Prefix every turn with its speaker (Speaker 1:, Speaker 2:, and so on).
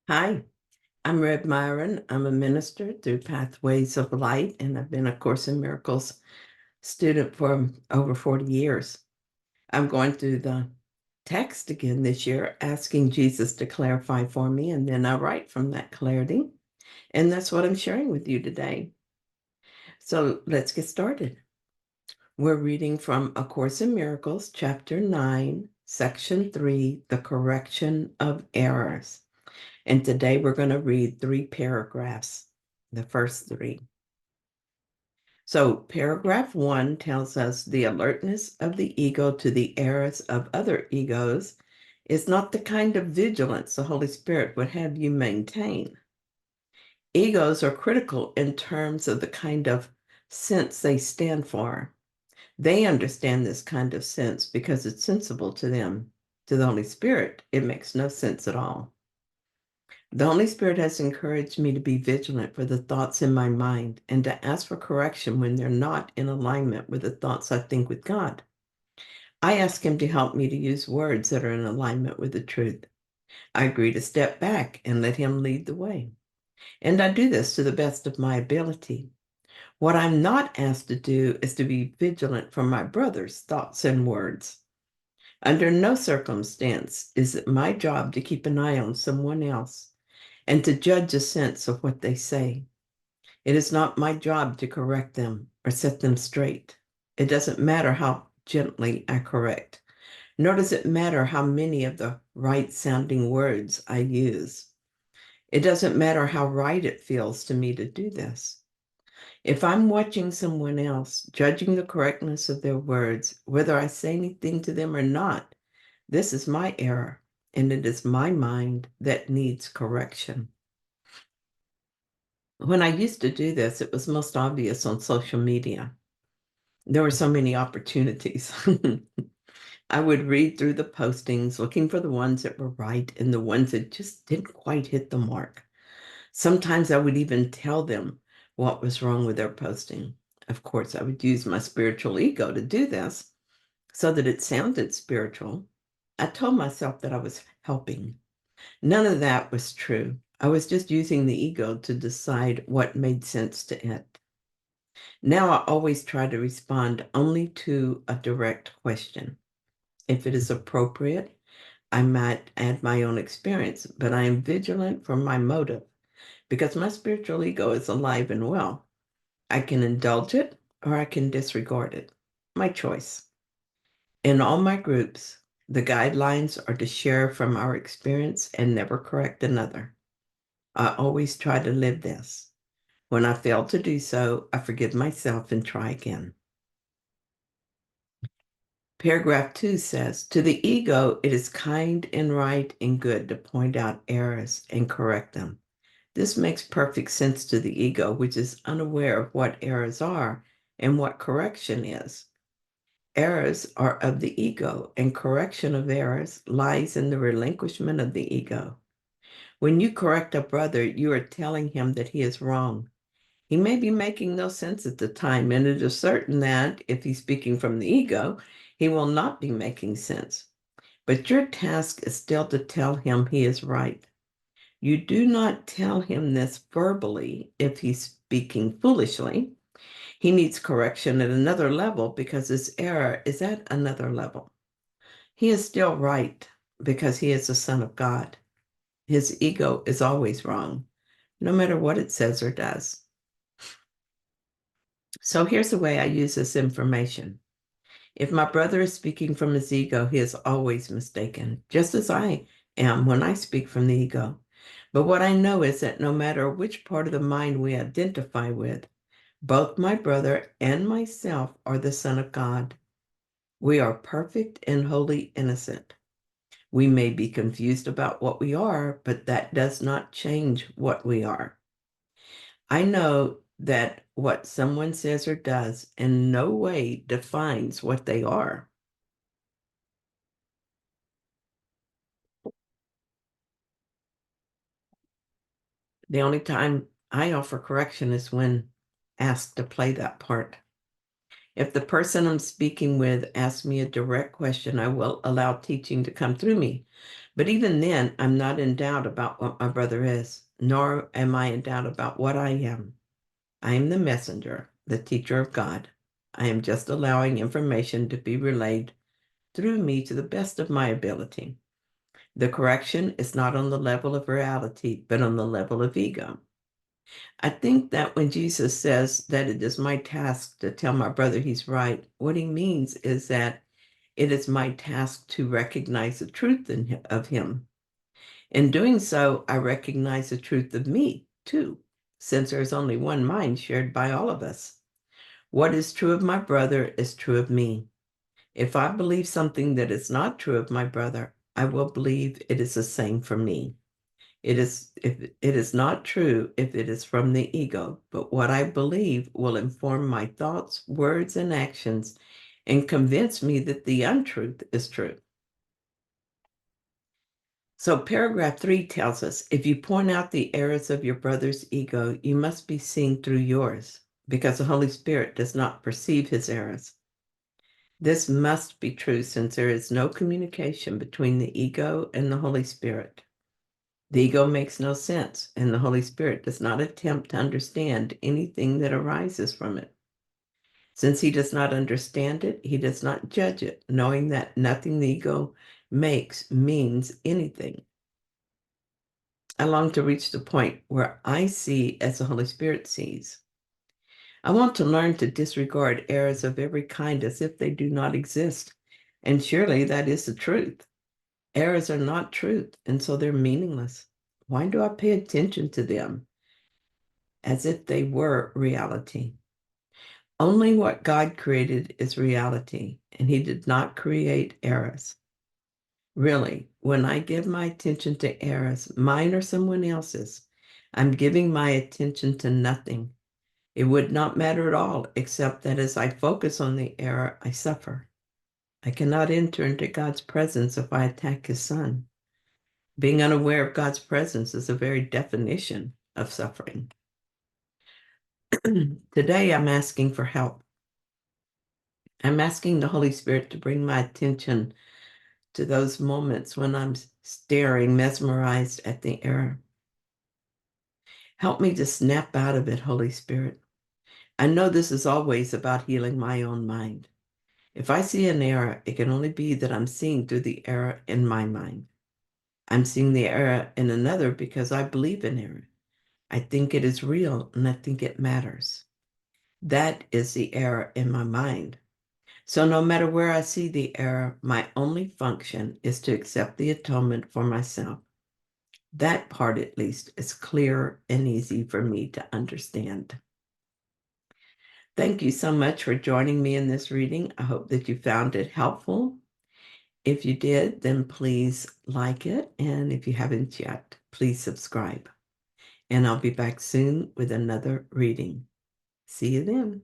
Speaker 1: Hi, I'm Rev Myron. I'm a minister through Pathways of Light, and I've been a Course in Miracles student for over 40 years. I'm going through the text again this year, asking Jesus to clarify for me, and then I write from that clarity. And that's what I'm sharing with you today. So let's get started. We're reading from A Course in Miracles, Chapter 9, Section 3, The Correction of Errors. And today we're going to read 3 paragraphs, the first 3. So paragraph 1 tells us the alertness of the ego to the errors of other egos is not the kind of vigilance the Holy Spirit would have you maintain. Egos are critical in terms of the kind of sense they stand for. They understand this kind of sense because it's sensible to them. To the Holy Spirit, it makes no sense at all. The Holy Spirit has encouraged me to be vigilant for the thoughts in my mind and to ask for correction when they're not in alignment with the thoughts I think with God. I ask Him to help me to use words that are in alignment with the truth. I agree to step back and let Him lead the way. And I do this to the best of my ability. What I'm not asked to do is to be vigilant for my brother's thoughts and words. Under no circumstance is it my job to keep an eye on someone else and to judge a sense of what they say. It is not my job to correct them or set them straight. It doesn't matter how gently I correct, nor does it matter how many of the right sounding words I use. It doesn't matter how right it feels to me to do this. If I'm watching someone else, judging the correctness of their words, whether I say anything to them or not, this is my error, and it is my mind that needs correction. When I used to do this, it was most obvious on social media. There were so many opportunities. I would read through the postings, looking for the ones that were right and the ones that just didn't quite hit the mark. Sometimes I would even tell them what was wrong with their posting. Of course, I would use my spiritual ego to do this so that it sounded spiritual. I told myself that I was helping. None of that was true. I was just using the ego to decide what made sense to it. Now I always try to respond only to a direct question. If it is appropriate, I might add my own experience, but I am vigilant for my motive because my spiritual ego is alive and well. I can indulge it or I can disregard it. My choice. In all my groups, the guidelines are to share from our experience and never correct another. I always try to live this. When I fail to do so, I forgive myself and try again. Paragraph 2 says, to the ego, it is kind and right and good to point out errors and correct them. This makes perfect sense to the ego, which is unaware of what errors are and what correction is. Errors are of the ego, and correction of errors lies in the relinquishment of the ego. When you correct a brother, you are telling him that he is wrong. He may be making no sense at the time, and it is certain that if he's speaking from the ego, he will not be making sense. But your task is still to tell him he is right. You do not tell him this verbally if he's speaking foolishly. He needs correction at another level because his error is at another level. He is still right because he is the Son of God. His ego is always wrong, no matter what it says or does. So here's the way I use this information. If my brother is speaking from his ego, he is always mistaken, just as I am when I speak from the ego. But what I know is that no matter which part of the mind we identify with, both my brother and myself are the Son of God. We are perfect and wholly innocent. We may be confused about what we are, but that does not change what we are. I know that what someone says or does in no way defines what they are. The only time I offer correction is when asked to play that part. If the person I'm speaking with asks me a direct question, I will allow teaching to come through me. But even then, I'm not in doubt about what my brother is, nor am I in doubt about what I am. I am the messenger, the teacher of God. I am just allowing information to be relayed through me to the best of my ability. The correction is not on the level of reality, but on the level of ego. I think that when Jesus says that it is my task to tell my brother he's right, what he means is that it is my task to recognize the truth of him. In doing so, I recognize the truth of me, too, since there is only one mind shared by all of us. What is true of my brother is true of me. If I believe something that is not true of my brother, I will believe it is the same for me. If it is not true if it is from the ego, but what I believe will inform my thoughts, words, and actions and convince me that the untruth is true. So paragraph 3 tells us, if you point out the errors of your brother's ego, you must be seen through yours, because the Holy Spirit does not perceive his errors. This must be true since there is no communication between the ego and the Holy Spirit. The ego makes no sense, and the Holy Spirit does not attempt to understand anything that arises from it. Since he does not understand it, he does not judge it, knowing that nothing the ego makes means anything. I long to reach the point where I see as the Holy Spirit sees. I want to learn to disregard errors of every kind as if they do not exist. And surely that is the truth. Errors are not truth, and so they're meaningless. Why do I pay attention to them as if they were reality? Only what God created is reality, and he did not create errors. Really, when I give my attention to errors, mine or someone else's, I'm giving my attention to nothing. It would not matter at all, except that as I focus on the error, I suffer. I cannot enter into God's presence if I attack his son. Being unaware of God's presence is the very definition of suffering. Today, I'm asking for help. I'm asking the Holy Spirit to bring my attention to those moments when I'm staring, mesmerized at the error. Help me to snap out of it, Holy Spirit. I know this is always about healing my own mind. If I see an error, it can only be that I'm seeing through the error in my mind. I'm seeing the error in another because I believe in error. I think it is real and I think it matters. That is the error in my mind. So no matter where I see the error, my only function is to accept the atonement for myself. That part, at least, is clear and easy for me to understand. Thank you so much for joining me in this reading. I hope that you found it helpful. If you did, then please like it. And if you haven't yet, please subscribe. And I'll be back soon with another reading. See you then.